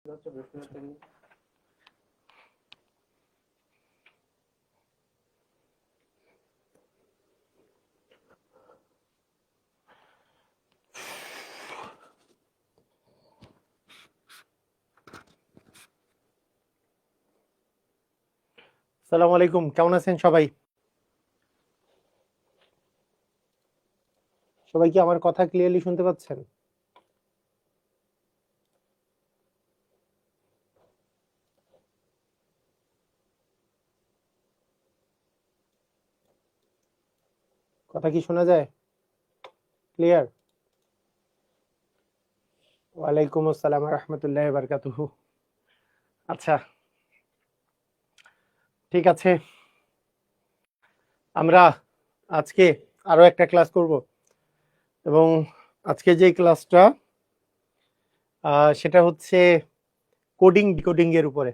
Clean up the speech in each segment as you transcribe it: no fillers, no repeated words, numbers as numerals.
আসসালামু আলাইকুম, কেমন আছেন সবাই? সবাই কি আমার কথা ক্লিয়ারলি শুনতে পাচ্ছেন? কথা কি শোনা যায়? ক্লিয়ার? ওয়ালাইকুম আসসালাম ওয়া রাহমাতুল্লাহি ওয়া বারাকাতুহু। আচ্ছা, ঠিক আছে, আমরা আজকে আরো একটা ক্লাস করব এবং আজকে যে ক্লাসটা সেটা হচ্ছে কোডিং ডিকোডিং এর উপরে।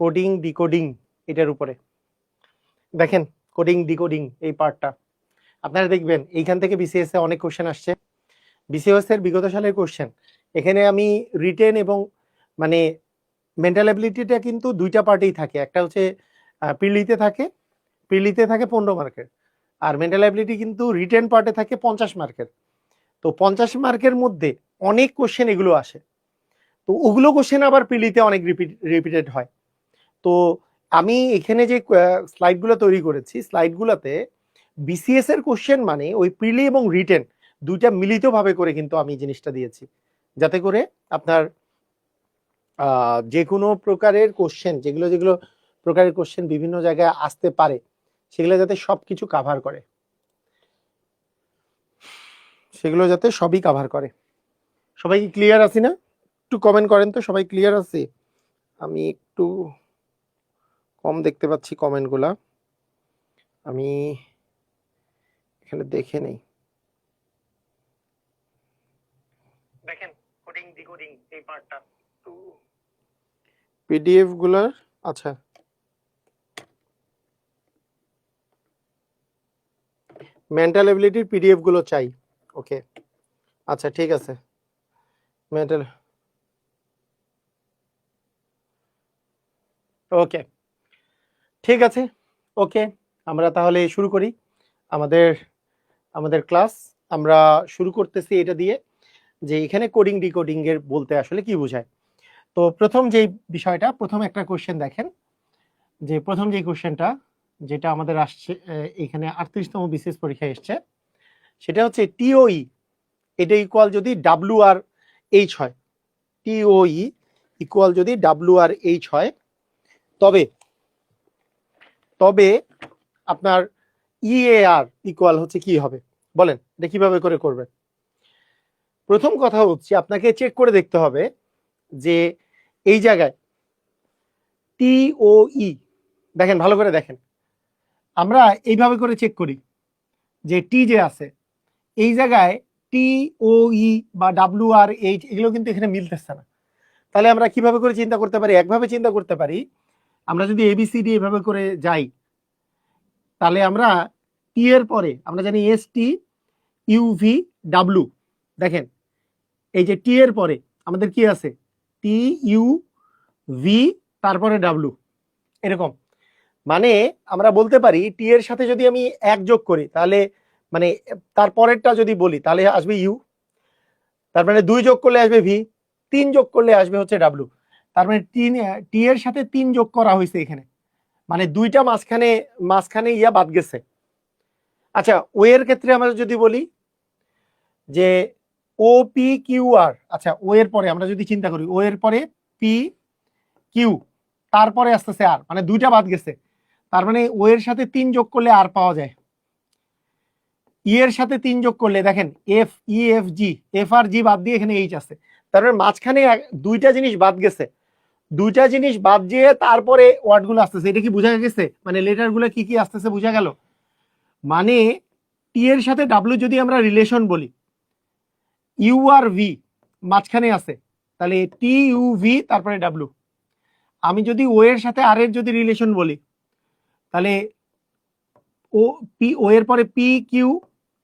কোডিং ডিকোডিং এটার উপরে দেখেন, কোডিং ডিকোডিং এই পার্টটা আপনারা দেখবেন এইখান থেকে বিসিএস এ অনেক কোশ্চেন আসছে। বিসিএস এর বিগত সালের কোশ্চেন এখানে আমি রিটেন এবং মানে মেন্টাল অ্যাবিলিটিটা কিন্তু দুইটা পার্টেই থাকে। একটা হচ্ছে প্রিলিতে থাকে 15 মার্কের, আর মেন্টাল অ্যাবিলিটি কিন্তু রিটেন পার্টে থাকে 50 মার্কের। তো 50 মার্কের মধ্যে অনেক কোশ্চেন এগুলো আসে, তো ওগুলো কোশ্চেন আবার প্রিলিতে অনেক রিপিটেড হয়। তো আমি এখানে যে স্লাইডগুলো তৈরি করেছি, স্লাইডগুলোতে বিসিএস এর কোশ্চেন মানে ওই প্রিলি এবং রিটেন দুইটা মিলিতভাবে করে কিন্তু আমি জিনিসটা দিয়েছি, যাতে করে আপনার যে কোনো প্রকারের কোশ্চেন, যেগুলো যেগুলো প্রকারের কোশ্চেন বিভিন্ন জায়গায় আসতে পারে, সেগুলো যাতে সবকিছু কাভার করে, সেগুলো যাতে সবই কাভার করে। সবাই কি ক্লিয়ার আছি না? একটু কমেন্ট করেন তো, সবাই ক্লিয়ার আছি? আমি একটু কম দেখতে পাচ্ছি কমেন্টগুলা, আমি এখানে দেখে নেই। দেখেন কোডিং ডিকোডিং এই পার্টটা তো পিডিএফ গুলার, আচ্ছা মেন্টাল এবিলিটির পিডিএফ গুলো চাই। ওকে, আচ্ছা ঠিক আছে। মেন্টাল, ওকে ঠিক আছে, ওকে আমরা তাহলে শুরু করি আমাদের আমাদের ক্লাস। আমরা শুরু করতেছি এটা দিয়ে যে এখানে কোডিং ডিকোডিং এর বলতে আসলে কি বোঝায়। তো প্রথম যে বিষয়টা, প্রথম একটা কোশ্চেন দেখেন, যে প্রথম যে কোশ্চেনটা যেটা আমাদের আসছে এখানে 38তম বিসিএস পরীক্ষায় এসছে, সেটা হচ্ছে টিওই এটা ইকুয়াল যদি ডাব্লিউ আর এইচ হয়, টিওই ইকুয়াল যদি ডাব্লিউ আর এইচ হয়, তবে তবে আপনার ইএআর ইকুয়াল হচ্ছে কি হবে বলেন, এটা কিভাবে করে করবেন? প্রথম কথা হচ্ছে আপনাকে চেক করে দেখতে হবে যে এই জায়গায় টিওই, দেখেন ভালো করে দেখেন, আমরা এইভাবে করে চেক করি যে টি যে আছে এই জায়গায় টিওই বা ডাব্লিউ আর এইচ এগুলো কিন্তু এখানে মিলতেছে না। তাহলে আমরা কিভাবে করে চিন্তা করতে পারি? একভাবে চিন্তা করতে পারি, আমরা যদি এবিসিডি এভাবে করে যাই, তাহলে আমরা টি এর পরে আমরা জানি এস টি ইউভি ডাব্লিউ। দেখেন এই যে টি এর পরে আমাদের কি আছে, টি ইউ ভি তারপরে ডাব্লিউ, এরকম। মানে আমরা বলতে পারি টি এর সাথে যদি আমি এক যোগ করি, তাহলে মানে তারপরেরটা যদি বলি তাহলে আসবে ইউ, তার মানে 2 যোগ করলে আসবে ভি, 3 যোগ করলে আসবে হচ্ছে ডাব্লিউ। তার মানে টি এর সাথে 3 যোগ করা হয়েছে এখানে, মানে দুইটা মাঝখানে মাঝখানে ইয়া বাদ গেছে। আচ্ছা ও এর ক্ষেত্রে আমরা যদি বলি যে ও পি কিউ আর, আচ্ছা ও এর পরে আমরা যদি চিন্তা করি ও এর পরে পি কিউ তারপরে আসতেছে আর, মানে দুইটা বাদ গেছে, তার মানে ও এর সাথে 3 যোগ করলে আর পাওয়া যায়, ই এর সাথে 3 যোগ করলে দেখেন F E F G, F আর জি বাদ দিয়ে এখানে এইচ আছে, তার মানে মাঝখানে দুইটা জিনিস বাদ গেছে, দুইটা জিনিস বাদ দিয়ে তারপরে ওয়ার্ড গুলো আসতেছে। এটা কি বোঝা গেছে? মানে লেটার গুলো কি কি আসতেছে বোঝা গেল? মানে টি এর সাথে ডাব্লিউ যদি আমরা রিলেশন বলি, ইউ আর ভি মাঝখানে আছে, তাহলে টি ইউ ভি তারপরে ডাব্লিউ। আমি যদি ও এর সাথে আর এর যদি রিলেশন বলি, তাহলে ও পি ও এর পরে পি কিউ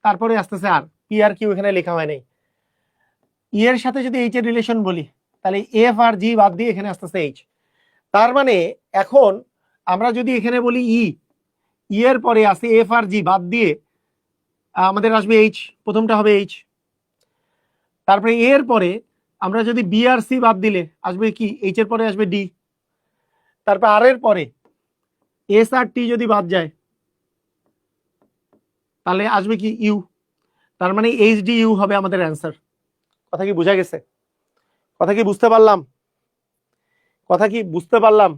তারপরে আসতেছে আর, পি আর কিউ এখানে লেখা হয় নাই। ই এর সাথে যদি এইচ এর রিলেশন বলি, তাহলে এফ আর জি বাদ দিয়ে এখানে আসতেছে এইচ। তার মানে এখন আমরা যদি এখানে বলি ই এর পরে আসে এফ আর জি বাদ দিয়ে আমাদের আসবে এইচ, প্রথমটা হবে এইচ। তারপরে এর পরে আমরা যদি বি আর সি বাদ দিলে আসবে কি, এইচ এর পরে আসবে ডি। তারপর আর এর পরে এস আর টি যদি বাদ যায় তাহলে আসবে কি ইউ। তার মানে এইচ ডি ইউ হবে আমাদের অ্যান্সার। কথা কি বোঝা গেছে? কথা কি বুঝতে পারলাম? কথা কি বুঝতে পারলাম?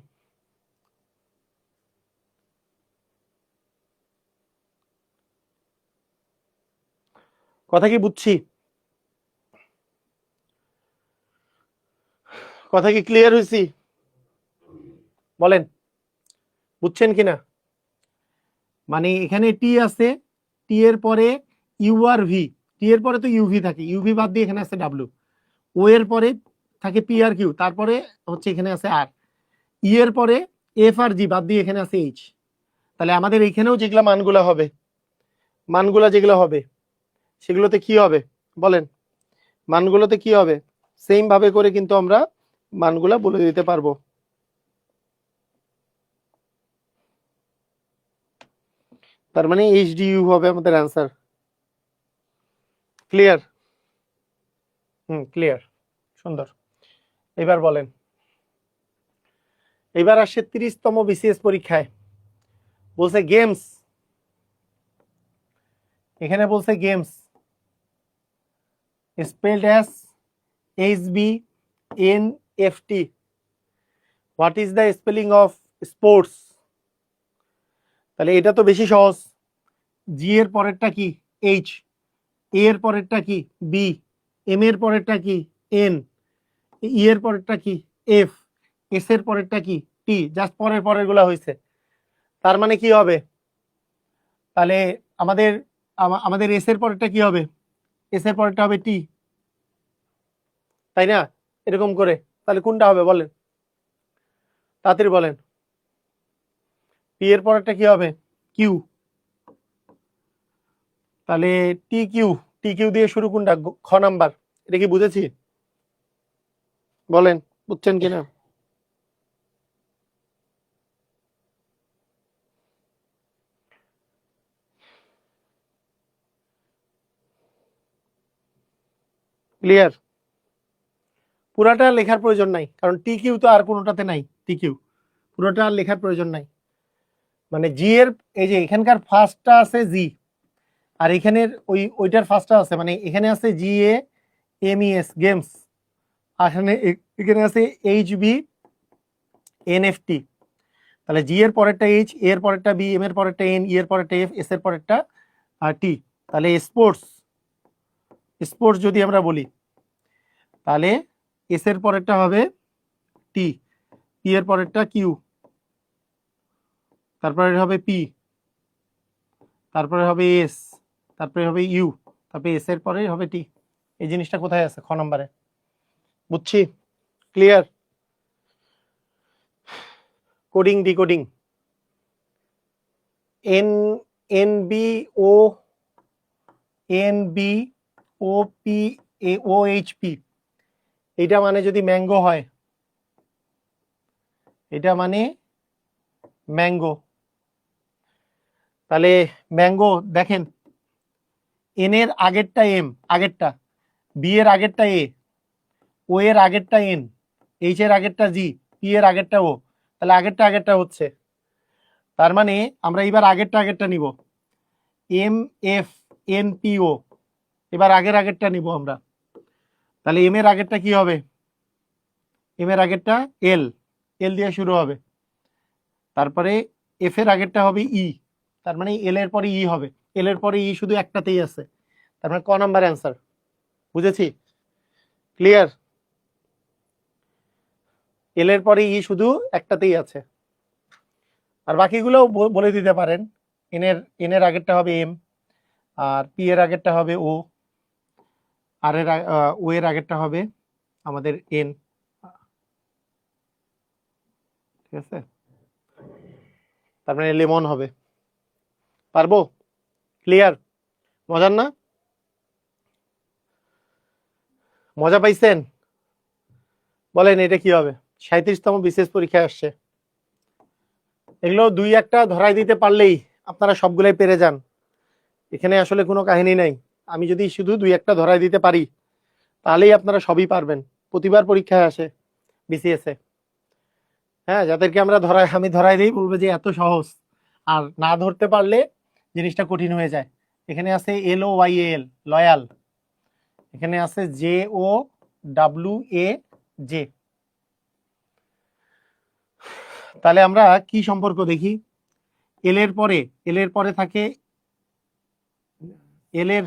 কথা কি বুঝছি? কথা কি ক্লিয়ার হয়েছি? বলেন বুঝছেন কিনা? মানে এখানে টি আছে, টি এর পরে ইউ আর ভি, টি এর পরে তো ইউভি থাকে, ইউভি বাদ দিয়ে এখানে আছে ডাব্লিউ। ও এর পরে থাকে পি আর কিউ, তারপরে হচ্ছে এখানে আছে আর। ই এর পরে এফ আর জি বাদ দিয়ে এখানে আছে এইচ। তাহলে আমাদের এখানেও যেগুলা মানগুলা হবে, মানগুলা যেগুলো হবে সেগুলোতে কি হবে বলেন? মানগুলোতে কি হবে? সেম ভাবে করে কিন্তু আমরা মানগুলা বলে দিতে পারবো। তার মানে এইচ ডি ইউ হবে আমাদের অ্যান্সার। ক্লিয়ার? ক্লিয়ার, সুন্দর। এবার বলেন, এবার আসছে 30তম বিসিএস পরীক্ষায় বলছে গেমস, এখানে বলছে games spelled as HBNFT, what is the spelling of sports? তাহলে এটা তো বেশি সহজ। জি এর পরেরটা কি এইচ, এ এর পরেরটা কি বি, এম এর পরেরটা কি এন, ই এর পরেরটা কি এফ, এস এর পরেরটা কি টি, জাস্ট পরের পরের গুলা হয়েছে। তার মানে কি হবে? তাহলে আমাদের আমাদের এস এর পরেরটা কি হবে? এস এর পরেরটা হবে টি, তাই না? এরকম করে তাহলে কোনটা হবে বলেন, তাড়াতাড়ি বলেন। পি এর পরেরটা কি হবে? কিউ। তাহলে টি কিউ, টি কিউ দিয়ে শুরু কোনটা? খ নাম্বার। এটা কি বুঝেছি? বলেন বুঝছেন কিনা? ক্লিয়ার? পুরাটা লেখার প্রয়োজন নাই, কারণ টি কিউ তো আর কোনোটাতে নাই। টি কিউ পুরোটা আর লেখার প্রয়োজন নাই। মানে জি এর এই যে এখানকার ফার্স্টটা আছে জি, আর এখানের ওইটার ফার্স্টটা আছে, মানে এখানে আছে G A M E S games, আর এখানে আছে H B N F T. তাহলে জি এর পরেরটা এইচ, এর পরেরটা বি, এম এর পরেরটা এন, ই এর পরেরটা এফ, এস এর পরেরটা টি। তাহলে স্পোর্টস, স্পোর্টস যদি আমরা বলি তাহলে এস এর পরেরটা হবে টি, টি এর পরেরটা কিউ, তারপরে হবে পি, তারপরে হবে এস, তারপরে হবে ইউ, তারপরে এস এর পরে হবে টি। এই জিনিসটা কোথায় আছে? খ নম্বরে। বুঝছি? Clear? Coding decoding, N N B O N B O P A O H P, এটা মানে যদি ম্যাঙ্গো হয়, এটা মানে ম্যাঙ্গো। তাহলে ম্যাঙ্গো দেখেন, এন এর আগেরটা এম, আগেরটা বি এর আগেরটা এ, ও এর আগেরটা এন, এইচ এর আগেরটা জি, পি এর আগেরটা ও। তাহলে আগেরটা আগেরটা হচ্ছে, তার মানে আমরা এবার আগেরটা আগেরটা নিব, এম এফ এন পি ও। এবার আগের আগেরটা নিব আমরা। তাহলে এম এর আগেরটা কি হবে? এম এর আগেরটা এল, এল দিয়ে শুরু হবে। তারপরে এফ এর আগেরটা হবে ই, তার মানে এল এর পরে ই হবে। এল এর পরে ই শুধু একটাতেই আছে, তার মানে ক নাম্বার অ্যান্সার। বুঝেছি? ক্লিয়ার? এল এর পরে ই শুধু একটাতেই আছে, আর বাকিগুলোও বলে দিতে পারেন। এন এর আগেরটা হবে এম, আর পি এর আগেরটা হবে ও, আর এর ও এর আগেরটা হবে আমাদের এন। ঠিক আছে? তার মানে লেমন হবে। পারবো? ক্লিয়ার? মজার না? মজা পাইছেন? বলেন এটা কি হবে? 37তম বিসিএস পরীক্ষায় আসছে। এগুলো দুই একটা ধরাই দিতে পারলেই আপনারা সবগুলাই পেরে যান। এখানে আসলে কোনো কাহিনী নাই। আমি যদি শুধু দুই একটা ধরাই দিতে পারি তাহলেই আপনারা সবই পারবেন। প্রতিবার পরীক্ষায় আসে বিসিএস এ। হ্যাঁ, যাদেরকে আমি ধরাই দিই বলবে যে এত সহজ, আর না ধরতে পারলে জিনিসটা কঠিন হয়ে যায়। এখানে আছে LOYAL, লয়াল। এখানে আছে JOWA, জে। তাহলে আমরা কি সম্পর্ক দেখি? এল এর পরে থাকে, এল এর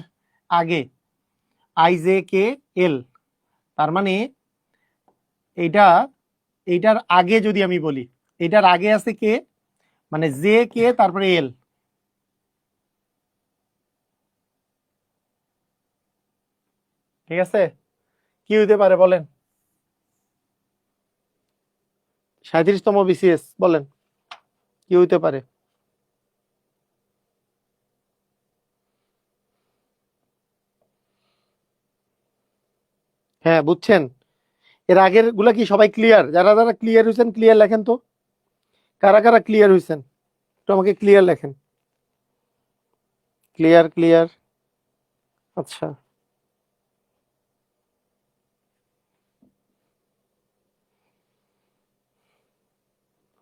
আগে IJKL, তার মানে এইটার আগে যদি আমি বলি, এটার আগে আছে কে, মানে JK তারপরে এল। ঠিক আছে, কি হইতে পারে বলেন? 37তম বিসিএস, বলেন কি হইতে পারে? হ্যাঁ, বুঝছেন? এর আগের গুলা কি সবাই ক্লিয়ার? যারা যারা ক্লিয়ার হয়েছেন ক্লিয়ার লেখেন তো। কারা কারা ক্লিয়ার হয়েছেন একটু আমাকে ক্লিয়ার লেখেন। ক্লিয়ার ক্লিয়ার, আচ্ছা।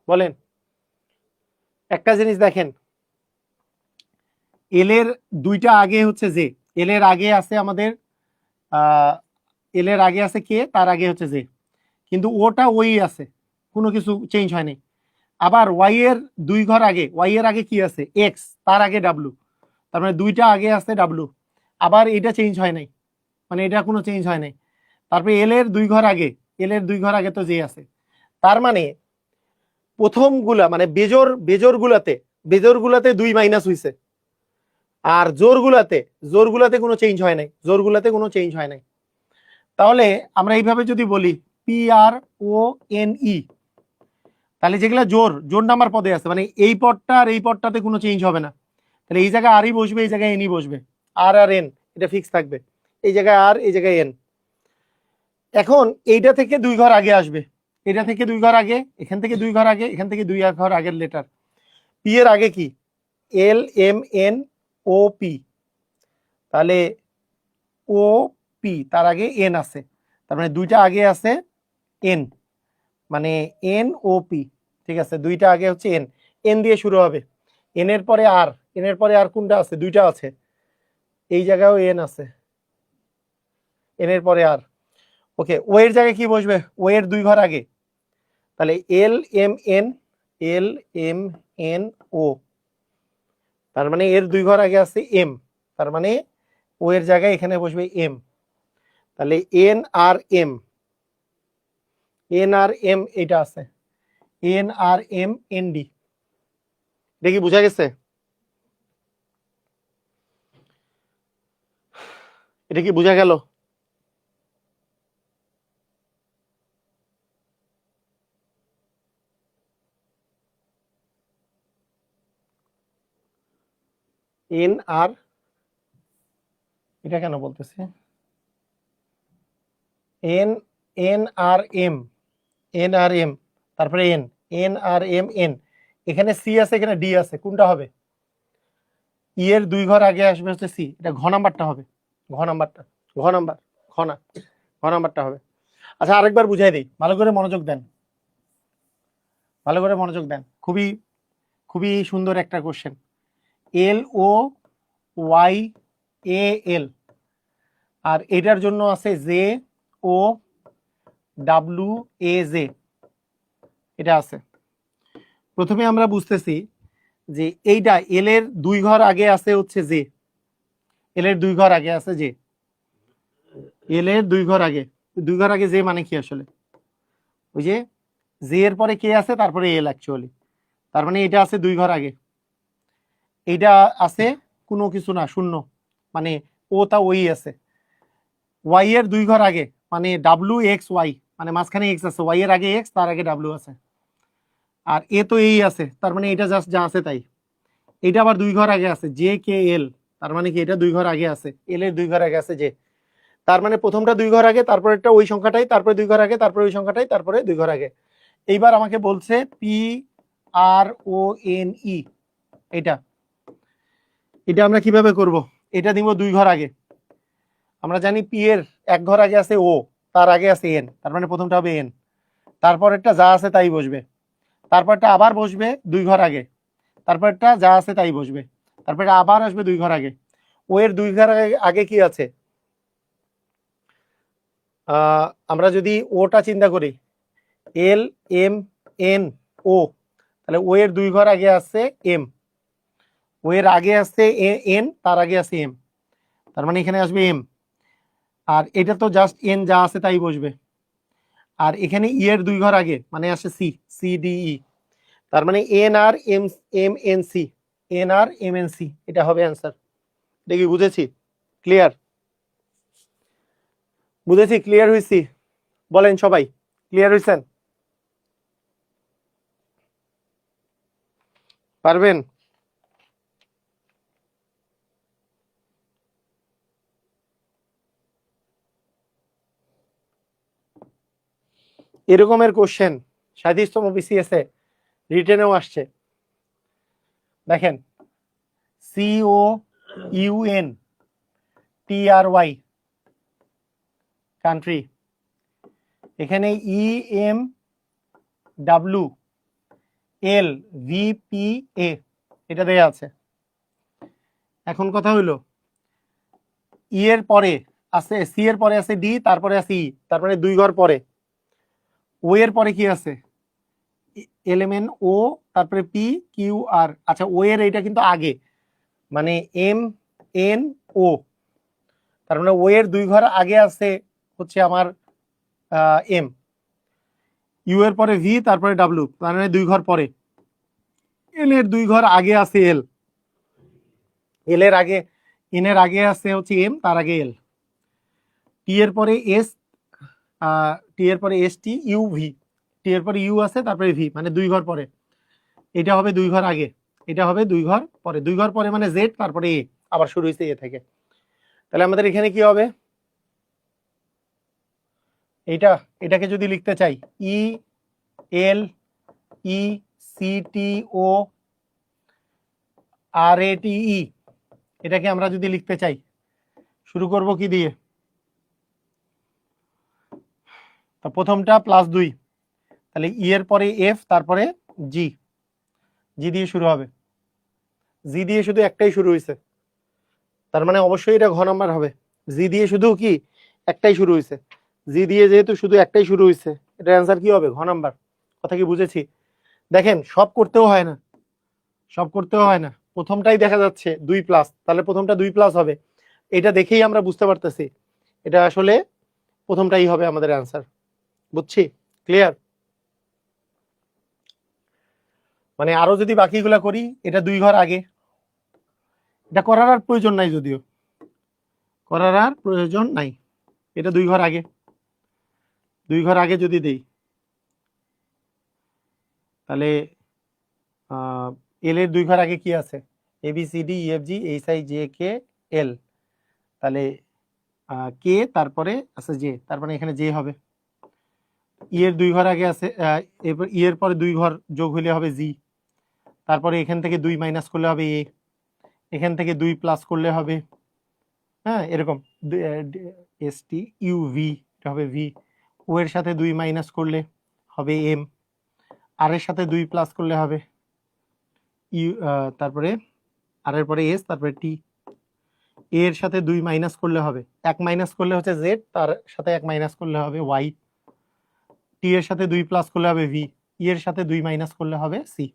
বলেন, একটা জিনিস দেখেন, এল এর দুইটা আগে হচ্ছে যে, এল এর আগে আছে আমাদের এল এর আগে আছে কে, তার আগে হচ্ছে যে, কিন্তু ওটা ওই আছে, কোনো কিছু চেঞ্জ হয়নি। আবার ওয়াই এর দুই ঘর আগে, ওয়াই এর আগে কি আছে, এক্স, তার আগে ডাব্লু, তার মানে দুইটা আগে আছে ডাব্লু। আবার এটা চেঞ্জ হয় নাই, মানে এটা কোনো চেঞ্জ হয় নাই। তারপরে এল এর দুই ঘর আগে, এল এর দুই ঘর আগে তো যে আছে। তার মানে প্রথম গুলা মানে বেজোর গুলাতে দুই মাইনাস হইছে, আর জোর গুলাতে কোনো চেঞ্জ হয় নাই, জোর গুলাতে কোনো চেঞ্জ হয় নাই। তাহলে আমরা এইভাবে যদি বলি PRONE, তাহলে যেগুলা জোর নাম্বার পদে আছে, মানে এই পদটা আর এই পদটাতে কোনো চেঞ্জ হবে না। তাহলে এই জায়গায় আরই বসবে, এই জায়গায় এনই বসবে, আর আর এন, এটা ফিক্স থাকবে। এই জায়গায় আর, এই জায়গায় এন। এখন এইটা থেকে দুই ঘর আগে আসবে, এটা থেকে দুই ঘর আগে, এখান থেকে দুই ঘর আগে, এখান থেকে দুই ঘর আগের লেটার। পি এর আগে কি, LMNOP, তাহলে OP, তার আগে এন আছে, তার মানে দুইটা আগে আছে এন, মানে NOP। ঠিক আছে, দুইটা আগে হচ্ছে এন, এন দিয়ে শুরু হবে। এন এর পরে আর, এন এর পরে আর কোনটা আছে, দুইটা আছে, এই জায়গায়ও এন আছে, এন এর পরে আর। ওকে, ও এর জায়গায় কি বসবে, ও এর দুই ঘর আগে, তাহলে LMNO, তার মানে এর দুই ঘর আগে আছে এম, তার মানে ও এর জায়গায় এখানে বসবে এম। তাহলে NRM, এটা আছে, NRMND। এটা কি বোঝা গেছে? এটা কি বোঝা গেল? এটা কেন বলতেছে NRM, তারপরে NRMN, এখানে সি আছে, এখানে ডি আছে, কোনটা হবে? ই এর দুই ঘর আগে আসবে হচ্ছে সি, এটা ঘ নাম্বারটা হবে, ঘ নাম্বারটা, ঘ নাম্বার, ঘ না, ঘ নাম্বারটা হবে। আচ্ছা, আরেকবার বুঝাই দিই, ভালো করে মনোযোগ দেন, ভালো করে মনোযোগ দেন। খুবই খুবই সুন্দর একটা কোশ্চেন। LOYAL, আর এটার জন্য আছে JOWAJ, এটা আছে। প্রথমে আমরা বুঝতেছি যে এইটা এল এর দুই ঘর আগে আছে হচ্ছে জে, এল এর দুই ঘর আগে আছে জে, এল এর দুই ঘর আগে, দুই ঘর আগে জে মানে কি আসলে, ওই যে জে এর পরে কে আছে, তারপরে এল অ্যাকচুয়ালি, তার মানে এটা আছে দুই ঘর আগে, এইটা আছে কোনো কিছু না, শূন্য, মানে ও তা ওই আছে। ওয়াই এর দুই ঘর আগে মানে WXY, মানে মাঝখানে এক্স আছে, ওয়াই এর আগে এক্স, তার আগে ডাব্লিউ আছে, আর এ তো এই আছে, তার মানে এটা জাস্ট যা আছে তাই। এটা আবার দুই ঘর আগে আছে JKL, তার মানে কি এটা দুই ঘর আগে আছে, এল এর দুই ঘর আগে আছে যে, তার মানে প্রথমটা 2 ঘর আগে, তারপরেরটা ওই সংখ্যাটাই, তারপরে 2 ঘর আগে, তারপরে ওই সংখ্যাটাই, তারপরে 2 ঘর আগে। এইবার আমাকে বলছে PRONE, এটা এটা আমরা কিভাবে করব? এটা দিব 2 ঘর আগে। আমরা জানি পি এর 1 ঘর আগে আছে ও, তার আগে আছে এন, তার মানে প্রথমটা হবে এন, তারপরেরটা যা আছে তাই বসবে, তারপরটা আবার বসবে 2 ঘর আগে, তারপরটা যা আছে তাই বসবে, তারপরে আবার আসবে 2 ঘর আগে। ও এর 2 ঘর আগে কি আছে? আমরা যদি ওটা চিন্তা করি, এল এম এন ও, তাহলে ও এর 2 ঘর আগে আছে এম, ও এর আগে আছে এন, তার আগে আছে এম, তার মানে এখানে আসবে এম, আর এটা তো জাস্ট এন যা আছে তাই বসবে, আর এখানে ই এর 2 ঘর আগে মানে আসে সি, সি ডি ই, তার মানে N R M, M N C, N R M N C, এটা হবে অ্যান্সার। দেখি বুঝেছি? ক্লিয়ার? বুঝেছি? ক্লিয়ার হয়েছি? বলেন সবাই, ক্লিয়ার হয়েছেন? পারবেন? এরকমের কোশ্চেন 37তম বিসিএস এ রিটেনেও আসছে। দেখেন, COUNTRY কান্ট্রি, এখানে EMWLVPA এটা দেয়া আছে। এখন কথা হইলো, ই এর পরে আছে সি, এর পরে আছে ডি, তারপরে আছে ই, তারপরে 2 ঘর পরে। ও এর পরে কি আছে? এলএমএন ও, তারপরে পি কিউ আর। আচ্ছা, ও এর এইটা কিন্তু আগে, মানে এম এন ও, তার মানে ও এর 2 ঘর আগে আছে হচ্ছে আমার এম, ইউ এর পরে ভি, তারপরে ডাব্লিউ, তার মানে 2 ঘর পরে। এল এর 2 ঘর আগে আছে এল, এল এর আগে, এন এর আগে আছে হচ্ছে এম, তার আগে এল। টি এর পরে এস, টি এর পরে এস টি ইউ ভি, টি এর পরে ইউ আছে, তারপরে ভি, মানে 2 ঘর পরে। এটা হবে 2 ঘর আগে, এটা হবে 2 ঘর পরে। 2 ঘর পরে মানে জেড, তারপরে এ, আবার শুরু হয়েছে এ থেকে। তাহলে আমাদের এখানে কি হবে? এটাকে যদি লিখতে চাই, ই এল ই সি টি ও আর এ টি ই, এটাকে আমরা যদি লিখতে চাই, শুরু করব কি দিয়ে? তা প্রথমটা +2, তাহলে ই এর পরে এফ, তারপরে জি, জি দিয়ে শুরু হবে, জি দিয়ে শুধু একটাই শুরু হয়েছে, তার মানে অবশ্যই এটা ঘ নাম্বার হবে। জি দিয়ে শুধু কি একটাই শুরু হয়েছে, জি দিয়ে যেহেতু শুধু একটাই শুরু হয়েছে, এটার অ্যান্সার কি হবে? ঘ নাম্বার। কথা কি বুঝেছি? দেখেন, সব করতেও হয় না, সব করতেও হয় না, প্রথমটাই দেখা যাচ্ছে 2+, তাহলে প্রথমটা 2+ হবে, এটা দেখেই আমরা বুঝতে পারতেছি এটা আসলে প্রথমটাই হবে আমাদের অ্যান্সার। বুঝছি? ক্লিয়ার? মানে আরো যদি বাকিগুলা করি, এটা 2 ঘর আগে, এটা করার আর প্রয়োজন নাই, যদিও করার আর প্রয়োজন নাই, এটা 2 ঘর আগে, 2 ঘর আগে যদি দেই, তাহলে এল এর 2 ঘর আগে কি আছে? A B C D E F G H I J K L, তাহলে কে, তারপরে আছে জে, তারপরে এখানে জে হবে। ই এর 2 ঘর আগে আছে, এরপর ই এর পরে 2 ঘর যোগ হইলে হবে জি, তারপরে এখান থেকে 2 মাইনাস করলে হবে এ, এখান থেকে 2+ করলে হবে, হ্যাঁ এরকম এস টি ইউ ভি, এটা হবে ভি। ও এর সাথে 2 মাইনাস করলে হবে এম, আর এর সাথে 2+ করলে হবে ইউ, তারপরে আর এর পরে এস, তারপরে টি। এর সাথে 2 মাইনাস করলে হবে, 1 মাইনাস করলে হচ্ছে জেড, তার সাথে 1 মাইনাস করলে হবে ওয়াই। টি এর সাথে 2+ করলে হবে ভি, ই এর সাথে 2 মাইনাস করলে হবে সি।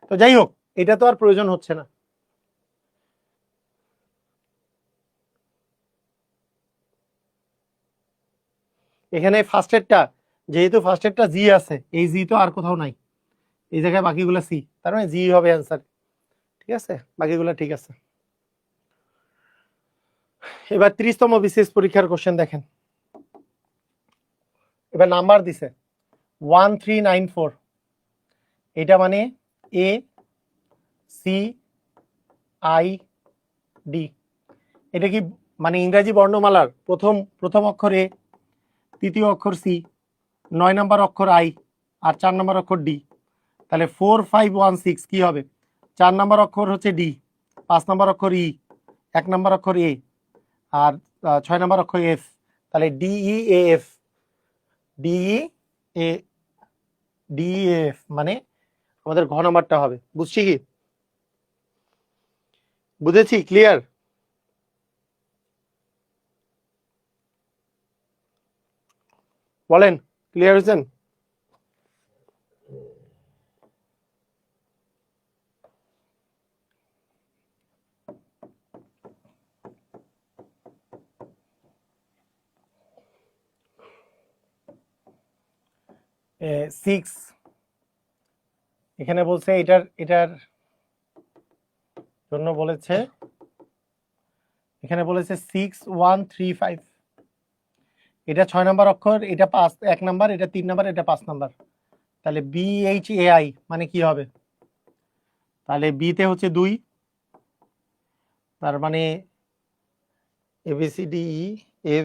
তো যাই হোক, এটা তো আর প্রয়োজন হচ্ছে না। এখানে ফার্স্টেরটা, যেহেতু ফার্স্টেরটা জি আছে, এই জি তো আর কোথাও নাই, এই জায়গায় বাকিগুলো সি, তার মানে জি হবে অ্যান্সার। ঠিক আছে, বাকিগুলো ঠিক আছে। এবার 30তম বিসিএস পরীক্ষার কোশ্চেন দেখেন। এবার নাম্বার দিছে 1394, এটা মানে এ সি আই ডি, এটা কি মানে ইংরাজি বর্ণমালার প্রথম প্রথম অক্ষর এ, তৃতীয় অক্ষর সি, 9 নম্বর অক্ষর আই, আর 4 নম্বর অক্ষর ডি। তাহলে 4516 কি হবে? 4 নম্বর অক্ষর হচ্ছে ডি, 5 নম্বর অক্ষর ই, 1 নম্বর অক্ষর এ, আর 6 নম্বর অক্ষর এফ। তাহলে D E A F, D E A D F মানে আমাদের ঘ নাম্বারটা হবে। বুঝছি কি? বুঝেছি? ক্লিয়ার? বলেন, ক্লিয়ার হয়েছেন? সিক্স এখানে বলছে এটার এটার জন্য বলেছে, এখানে বলেছে 6135। এটা 6 নম্বর অক্ষর, এটা 1 নাম্বার, এটা 3 নাম্বার, এটা 5 নাম্বার। তাহলে BHAI মানে কি হবে? তাহলে বি তে হচ্ছে 2, তার মানে ABCDE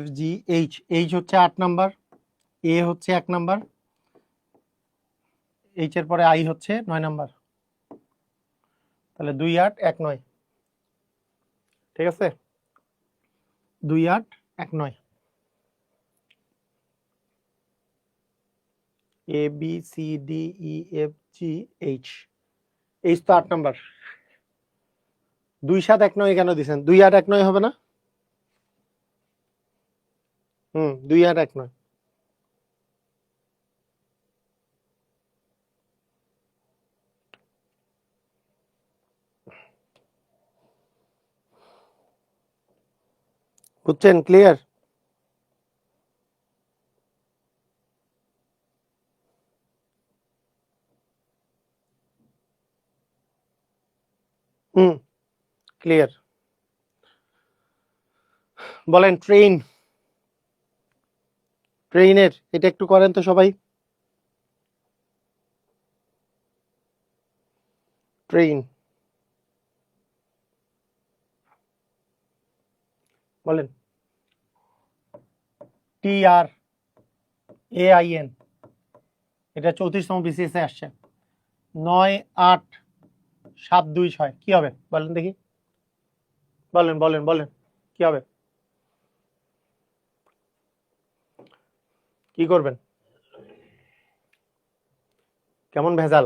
FGH, এইচ হচ্ছে 8 নাম্বার, এ হচ্ছে 1 নাম্বার, এইচ এর পরে আই হচ্ছে 9 নাম্বার। তাহলে 2819, ঠিক আছে? 2819। ABCDEFGH, এইচ তো 8 নাম্বার। 2719 কেন দিছেন? 2819 হবে না? 2819। বুঝছেন? ক্লিয়ার? ক্লিয়ার। বলেন ট্রেন, ট্রেনের এটা একটু করেন তো সবাই। ট্রেন বলেন। TRAIN, এটা 34তম BCS এ আসছে। 98726 কি হবে? বলেন দেখি, বলেন বলেন বলেন কি হবে? কি করবেন? কেমন ভেজাল?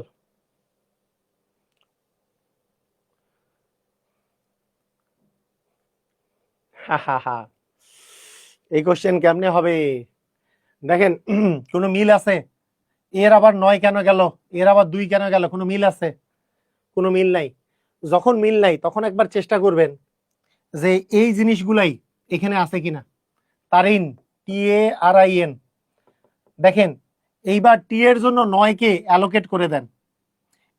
এই কোশ্চেন কেমনে হবে? দেখেন কোনো মিল আছে? এর আবার 9 কেন গেল, এর আবার 2 কেন গেল? কোনো মিল আছে? কোনো মিল নাই। যখন মিল নাই তখন একবার চেষ্টা করবেন যে এই জিনিসগুলাই এখানে আছে কিনা। তারিন, TARIN, দেখেন এইবার টি এর জন্য 9 কে অ্যালোকেট করে দেন,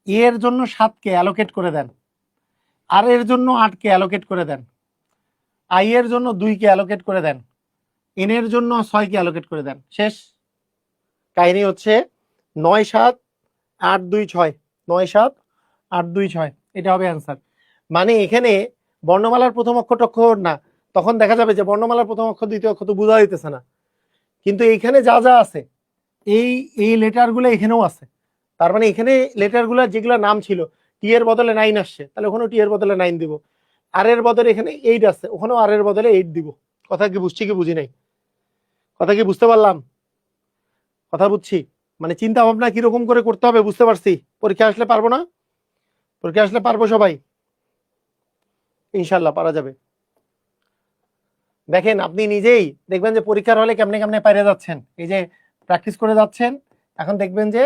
এর জন্য 7 কে অ্যালোকেট করে দেন, আর এর জন্য 8 কে অ্যালোকেট করে দেন, আই এর জন্য 2 কে অ্যালোকেট করে দেন, এন এর জন্য 6 কে অ্যালোকেট করে দেন। শেষ কাহিনী হচ্ছে 97826, 97826, এটা হবে অ্যান্সার। মানে এখানে বর্ণমালার প্রথম অক্ষর না, তখন দেখা যাবে যে বর্ণমালার প্রথম অক্ষর দ্বিতীয় অক্ষর তো বোঝা হইতেছে না, কিন্তু এইখানে যা যা আছে এই এই লেটারগুলো এখানেও আছে। তার মানে এখানে লেটারগুলো যেগুলো নাম ছিল, টি এর বদলে 9 আসছে, তাহলে ওখানেও টি এর বদলে 9 দিব। আর এর বদলে এখানে 8 আছে, ওখানেও আর এর বদলে 8 দিব। কথা কি বুঝছি কি বুঝি নাই? কথা কি বুঝতে পারলাম? কথা বুঝছি? মানে চিন্তা ভাবনা কিরকম করে করতে হবে বুঝতে পারছি। পরীক্ষা আসলে পারবো না? পরীক্ষা আসলে পারবো সবাই? ইনশাল্লাহ পারা যাবে। দেখেন আপনি নিজেই দেখবেন যে পরীক্ষার হলে কেমনে কেমনে পাইরে যাচ্ছেন, এই যে প্র্যাকটিস করে যাচ্ছেন। এখন দেখবেন যে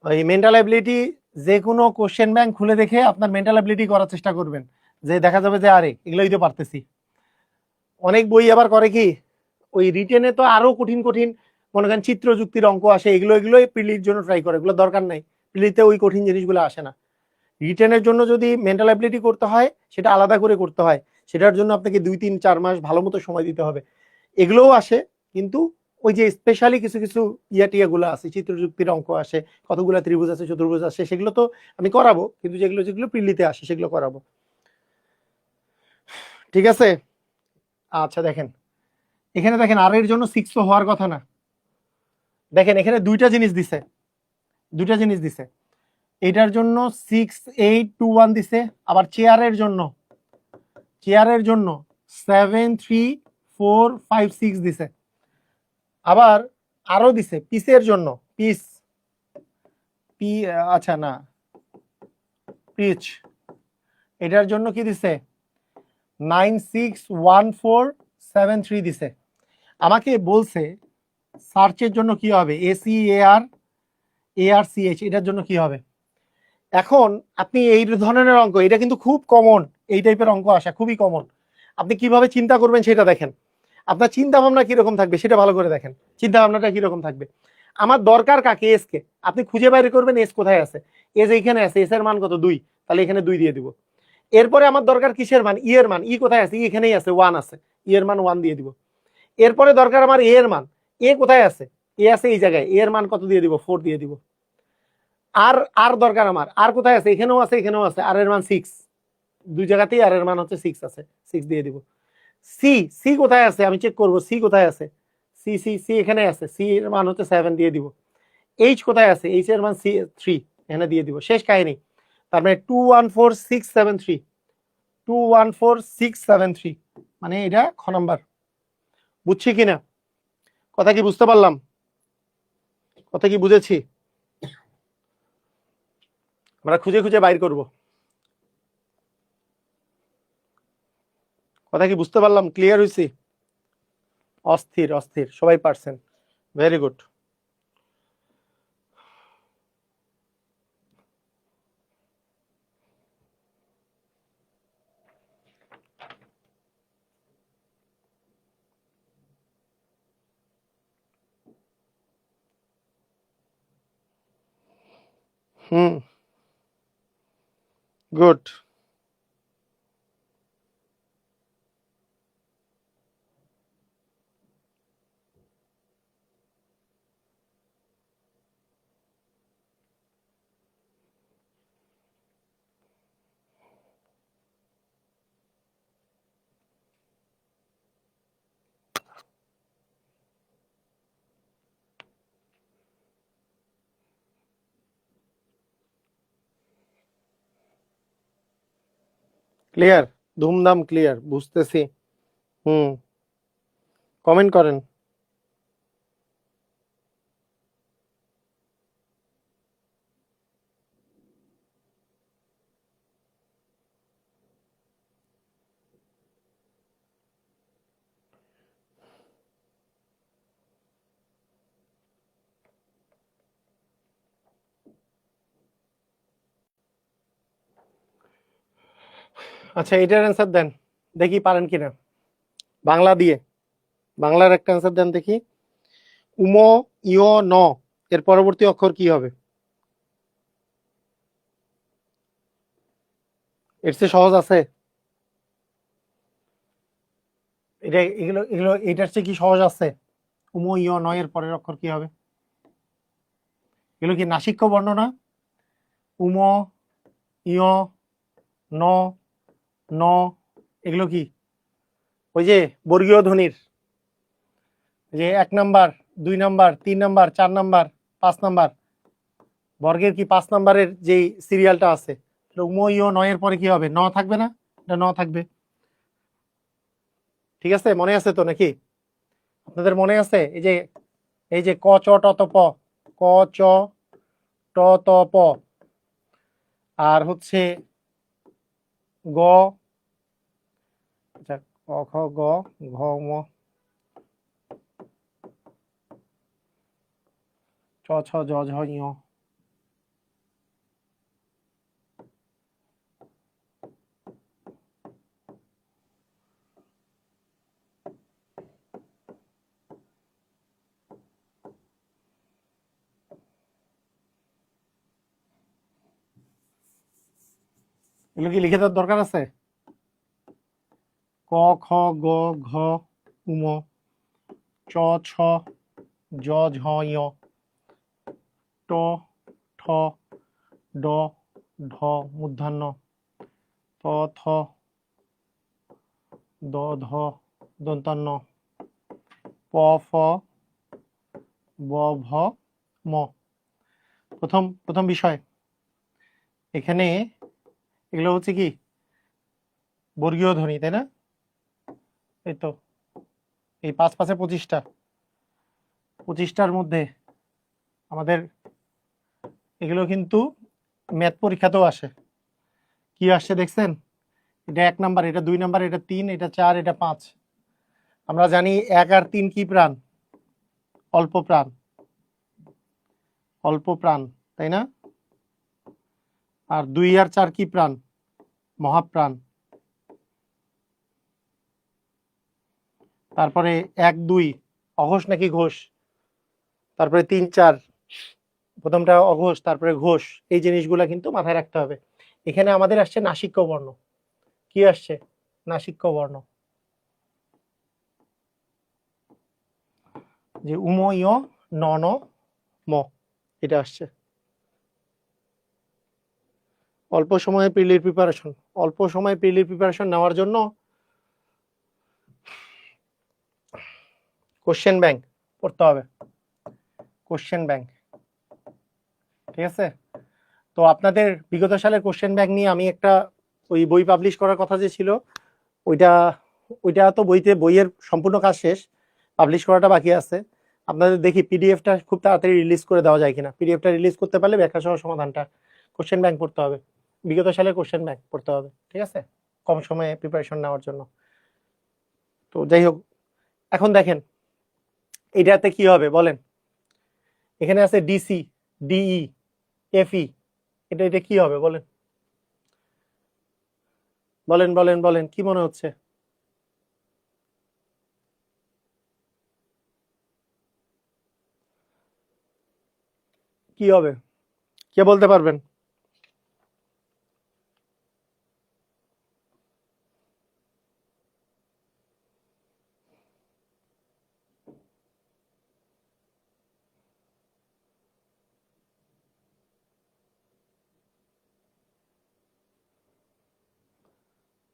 ওই মেন্টাল অ্যাবিলিটি, যে কোনো কোশ্চেন ব্যাংক খুলে দেখে আপনার মেন্টাল অ্যাবিলিটি করার চেষ্টা করবেন, যে দেখা যাবে যে আরে এগুলোই তো পারতেছি। অনেক বই আবার করে কি, ওই রিটেনে তো আরো কঠিন কঠিন মনে করেন চিত্র যুক্তির অঙ্ক আসে, এগুলোই প্রিলির জন্য ট্রাই করে, এগুলো দরকার নাই। প্রিলিতে ওই কঠিন জিনিসগুলো আসে না। রিটেনের জন্য যদি মেন্টাল অ্যাবিলিটি করতে হয় সেটা আলাদা করে করতে হয়, সেটার জন্য আপনাকে 2-3-4 মাস ভালো মতো সময় দিতে হবে। এগুলোও আসে, কিন্তু ওই যে স্পেশালি কিছু কিছু টিয়াগুলো আছে, চিত্রযুক্তির অঙ্ক আসে, কতগুলো ত্রিভুজ আছে চতুর্ভুজ আছে, সেগুলো তো আমি করাবো, কিন্তু যেগুলো যেগুলো প্রিলিতে আসে সেগুলো করাবো। ঠিক আছে? আচ্ছা দেখেন, এখানে দেখেন আর এর জন্য 6 তো হওয়ার কথা না। দেখেন এখানে দুইটা জিনিস দিছে, এটার জন্য 6821 দিছে, আবার চেয়ারের জন্য 73456 দিছে, আবার আরো দিছে পিসের জন্য আচ্ছা না, পিচ, এটার জন্য কি দিছে 961473 দিছে। আমাকে বলছে সার্চের জন্য কি হবে, ARCH, এটার জন্য কি হবে। এখন আপনি এই ধরনের অঙ্ক, এটা কিন্তু খুব কমন, এই টাইপের অঙ্ক আসা খুবই কমন। আপনি কিভাবে চিন্তা করবেন সেটা দেখেন, আপনার চিন্তা ভাবনা কিরকম থাকবে সেটা ভালো করে দেখেন, চিন্তা ভাবনাটা কিরকম থাকবে। আমার দরকার কাকে, এস কে, আপনি খুঁজে বাইরে করবেন এস কোথায় আছে, এস এইখানে আছে, এস এর মান কত 2, তাহলে এখানে 2 দিয়ে দিব। এরপরে আমার দরকার কিসের মান, ই এর মান, ই কোথায় আছে, ই এখানেই আছে, 1 আছে, ই এর মান 1 দিয়ে দিব। এরপরে দরকার আমার এ এর মান, এ কোথায় আছে, এ আছে এই জায়গায়, এ এর মান কত দিয়ে দিব, 4 দিয়ে দিব। আর আর দরকার আমার, আর কোথায় আছে, এখানেও আছে, এখানেও আছে, আর এর মান 6, দুই জায়গাতেই আর এর মান হচ্ছে 6 আছে, 6 দিয়ে দিব। সি, সি কোথায় আছে আমি চেক করব, সি কোথায় আছে, সি সি সি এখানে আছে, সি এর মান হচ্ছে 7 দিয়ে দিব। এইচ কোথায় আছে, এইচ এর মান 3, এখানে দিয়ে দিব, শেষ কাহিনী। তার মানে 214673, 214673, মানে এটা খ নাম্বার। বুঝছি কিনা, কথা কি বুঝতে পারলাম, কথা কি বুঝেছি, আমরা খুঁজে খুঁজে বাইর করব। কথা কি বুঝতে পারলাম, ক্লিয়ার হয়েছি? অস্থির অস্থির, সবাই পারছেন, ভেরি গুড। গুড। ক্লিয়ার, ধুমধাম ক্লিয়ার, বুঝতেছি। কমেন্ট করেন। আচ্ছা এটার অ্যান্সার দেন, দেখি পারেন কিনা, বাংলা দিয়ে, বাংলার একটা অ্যান্সার দেন দেখি। উম ইয় ন এর পরবর্তী অক্ষর কি হবে, এর চেয়ে সহজ আছে? এটা এগুলো এগুলো এটার চেয়ে কি সহজ আছে? উম ইয় ন এর পরের অক্ষর কি হবে? এগুলো কি নাসিক্য বর্ণ না? উম ইয় ন ন, এগুলো কি ওই যে বর্গীয় ধ্বনির, যে 1 number, 2 number, 3 number, 4 number, 5 number, বর্গের কি 5 নাম্বারের যে সিরিয়ালটা আছে, উম ইয় ন এর পরে কি হবে, ন থাকবে না, এটা ন থাকবে। ঠিক আছে, মনে আছে তো নাকি, আপনাদের মনে আছে? এই যে ক চ ট ত প, ক চ ট ত প, আর হচ্ছে গ, আচ্ছা ক খ গ ঘ ম চ ছ জ ঝ ঞ, এগুলো কি লিখে দেওয়ার দরকার আছে? ক খ গ ঘ উম, চ ছ জ ঝ ঞ, ট ঠ ড ঢ মূর্ধন্য, ত থ দ ধ দন্তন্য প ফ ব ভ ম। প্রথম বিষয়, এখানে এগুলো হচ্ছে কি বর্গীয় ধ্বনি, তাই না? এই তো এই 5 5 25টা, 25টার মধ্যে আমাদের এগুলো কিন্তু ম্যাথ পরীক্ষাতেও আসে। কি আসছে দেখছেন? এটা 1 নাম্বার, এটা 2 নাম্বার, এটা 3, এটা 4, এটা 5। আমরা জানি 1 আর 3 কি প্রাণ? অল্প প্রাণ, অল্প প্রাণ, তাই না? আর 2 আর 4 কি প্রাণ? মহাপ্রাণ। তারপরে 1 2 অঘোষ নাকি ঘোষ, তারপরে 3 4 প্রথমটা অঘোষ, তারপরে ঘোষ। এই জিনিসগুলা কিন্তু মাথায় রাখতে হবে। এখানে আমাদের আসছে নাসিক্য বর্ণ। কি আসছে? নাসিক্য বর্ণ, যে উম ইয় ন ন ম, এটা আসছে। অল্প সময়ে প্রিলির প্রিপারেশন, অল্প সময়ে প্রিলির প্রিপারেশন নেওয়ার জন্য কোশ্চেন ব্যাংক পড়তে হবে, কোশ্চেন ব্যাংক। ঠিক আছে? তো আপনাদের বিগত সালের কোশ্চেন ব্যাংক নিয়ে আমি একটা ওই বই পাবলিশ করার কথা যে ছিল, ওইটা ওইটা তো বইয়ের সম্পূর্ণ কাজ শেষ, পাবলিশ করাটা বাকি আছে। আপনাদের দেখি পিডিএফটা খুব তাড়াতাড়ি রিলিজ করে দেওয়া যায় কিনা। পিডিএফটা রিলিজ করতে পারলে ব্যাখ্যা সহ সমাধানটা, কোশ্চেন ব্যাংক পড়তে হবে, বিগত সালের কোশ্চেন ব্যাংক পড়তে হবে। ঠিক আছে? কম সময়ে প্রিপারেশন নেওয়ার জন্য। তো যাই হোক, এখন দেখেন এটাতে কি হবে বলেন। এখানে আছে ডিসি, ডিই, এফই, এটা কি হবে বলেন, বলেন বলেন বলেন, কি মনে হচ্ছে? কি হবে কে বলতে পারবেন?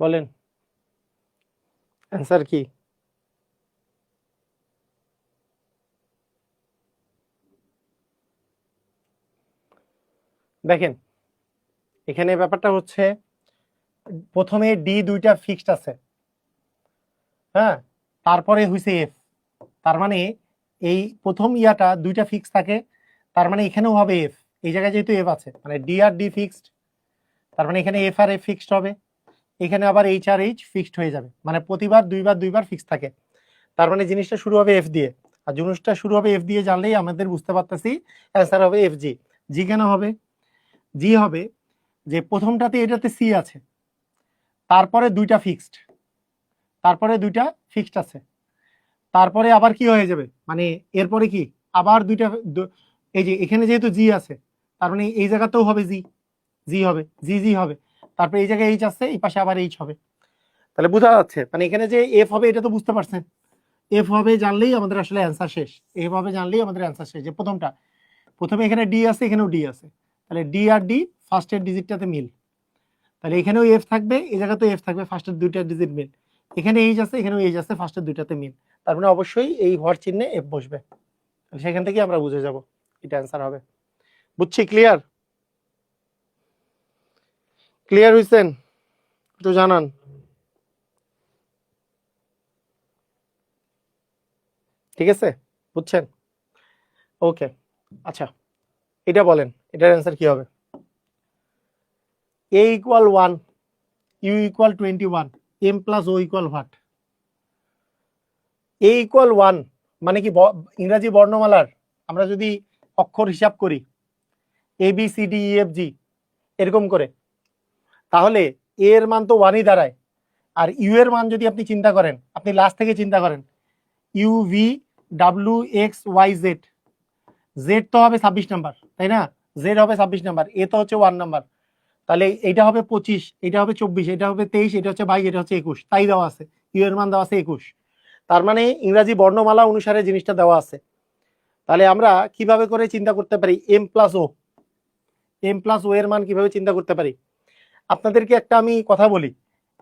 বলেন অ্যান্সার কি? দেখেন এখানে ব্যাপারটা হচ্ছে, প্রথমে ডি দুইটা ফিক্সড আছে, হ্যাঁ, তারপরে হইছে এফ। তার মানে এই প্রথম ইয়াটা দুইটা ফিক্স থাকে, তার মানে এখানেও হবে এফ। এই জায়গায় যেহেতু এফ আছে, মানে ডি আর ডি ফিক্সড, তার মানে এখানে এফ আর এফ ফিক্সড হবে। এখানে আবার এইচ আর এইচ ফিক্সড হয়ে যাবে, মানে প্রতিবার দুইবার ফিক্স থাকে। তার মানে জিনিসটা শুরু হবে এফ দিয়ে, আর জিনিসটা শুরু হবে এফ দিয়ে জানলেই আমাদের বুঝতে পারতেছি অ্যান্সার হবে এফ জি। জি কেন হবে? জি হবে যে প্রথমটাতে এটাতে সি আছে, তারপরে দুইটা ফিক্সড, তারপরে দুইটা ফিক্সড আছে, তারপরে আবার কি হয়ে যাবে, মানে এরপরে কি আবার দুইটা এই যে এখানে যেহেতু জি আছে, তার মানে এই জায়গাতেও হবে জি, জি হবে, জি জি হবে, তারপরে এই জায়গায় এইচ আছে, এই পাশে আবার এইচ হবে। তাহলে বোঝা যাচ্ছে, মানে এখানে যে এফ হবে এটা তো বুঝতে পারছেন। এফ হবে জানলেই আমাদের আসলে অ্যান্সার শেষ, এফ হবে জানলেই আমাদের অ্যান্সার শেষ। যে প্রথমে এখানে ডি আছে, এখানেও ডি আছে, তাহলে ডি আর ডি ফার্স্টের ডিজিটটাতে মিল, তাহলে এখানেও এফ থাকবে, এই জায়গাতেও এফ থাকবে, ফার্স্টের দুইটা ডিজিট মিল। এখানে এইচ আছে, এখানেও এইচ আছে, ফার্স্টের দুইটাতে মিল, তার মানে অবশ্যই এই হর চিহ্নে এফ বসবে। সেখান থেকে আমরা বুঝে যাব এটা অ্যান্সার হবে। বুঝছি? ক্লিয়ার? ক্লিয়ার হইছেন? একটু জানান। ঠিক আছে, বুঝছেন? ওকে, আচ্ছা এটা বলেন, এটার অ্যান্সার কি হবে? a equal 1, u equal 21, m plus o equal what? a equal 1 মানে কি ইংরাজি বর্ণমালার আমরা যদি অক্ষর হিসাব করি A B C D E F G এরকম করে, তাহলে এ এর মান তো 1ই দাঁড়ায়। আর ইউ এর মান যদি আপনি চিন্তা করেন, আপনি লাস্ট থেকে চিন্তা করেন, U V W X Y Z, Z তো হবে 26 নাম্বার, তাই না? জেড হবে 26 নাম্বার, এ তো হচ্ছে 1 নাম্বার, তাহলে এটা হবে 25, এটা হবে 24, এটা হবে 23, এটা হচ্ছে 22, এটা হচ্ছে 21, তাই দেওয়া আছে। ইউ এর মান দেওয়া আছে 21, তার মানে ইংরাজি বর্ণমালা অনুসারে জিনিসটা দেওয়া আছে। তাহলে আমরা কিভাবে করে চিন্তা করতে পারি এম প্লাস ও, এম প্লাস ও এর মান কিভাবে চিন্তা করতে পারি? আপনাদেরকে একটা আমি কথা বলি,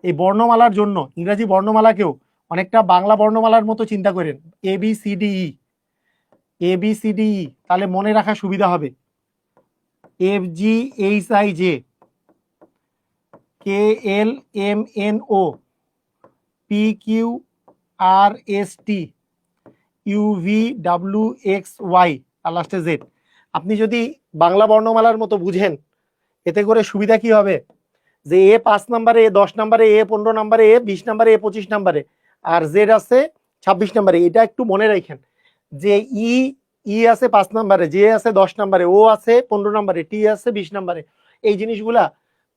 এই বর্ণমালার জন্য ইংরাজি বর্ণমালাকেও অনেকটা বাংলা বর্ণমালার মতো চিন্তা করেন, A B C D E, A B C D E, তাহলে মনে রাখা সুবিধা হবে। F G H I J, K L M N O, P Q R S T, U V W X Y, আর লাস্টে জেড। আপনি যদি বাংলা বর্ণমালার মতো বুঝেন, এতে করে সুবিধা কি হবে, যে এ 5 নম্বরে, এ 10 নম্বরে, এ 15 নম্বরে, এ 20 নম্বরে, এ 25 নম্বরে, আর জেড আছে 26 নম্বরে। এটা একটু মনে রাখেন যে ই ই আছে 5 নম্বরে, জে আছে 10 নম্বরে, ও আছে 15 নম্বরে, টি আছে 20 নম্বরে। এই জিনিসগুলা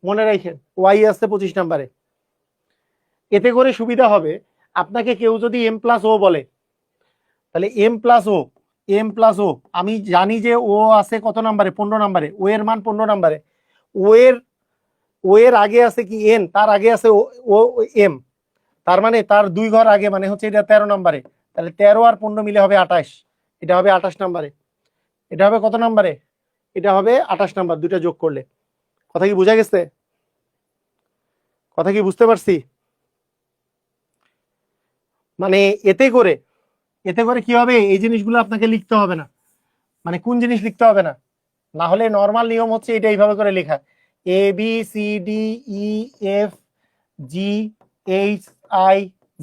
মনে রাখেন। ওয়াই আছে 25 নম্বরে। এতে করে সুবিধা হবে, আপনাকে কেউ যদি এম প্লাস ও বলে, তাহলে এম প্লাস ও, এম প্লাস ও, আমি জানি যে ও আছে কত নম্বরে, 15 নম্বরে, ও এর মান 15 নম্বরে, ও এর আগে আছে কি এন, তার আগে আছে ও এম, তার মানে তার 2 ঘর আগে, মানে হচ্ছে এটা 13 নম্বরে। তাহলে 13 আর 15 মিলে হবে 28, এটা হবে 28 নম্বরে। এটা হবে কত নম্বরে, এটা হবে 28 নম্বর, দুইটা যোগ করলে। কথা কি বোঝা গেছে? কথা কি বুঝতে পারছি? মানে এতে করে কি হবে, এই জিনিসগুলো আপনাকে লিখতে হবে না। মানে কোন জিনিস লিখতে হবে না, না হলে নর্মাল নিয়ম হচ্ছে এটা এইভাবে করে লেখা, A B C D E F G H I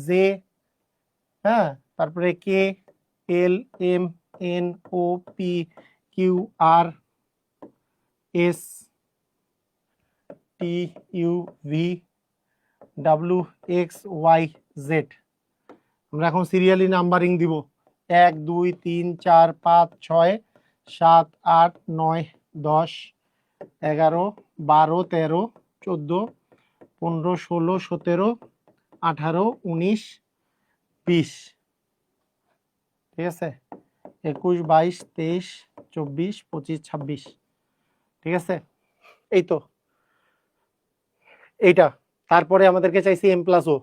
J, হ্যাঁ, তারপরে K L M N O P Q R S T U V W X Y Z. আমরা এখন সিরিয়ালি নাম্বারিং দিব, 1 2 3 4 5 6 7 8 9 10 11 12 13 14 15 16 17 18 19 20, ঠিক আছে, 21 22 23 24 25 26, ঠিক আছে। এই তো এইটা। তারপরে আমাদেরকে চাইছি এম প্লাস ও,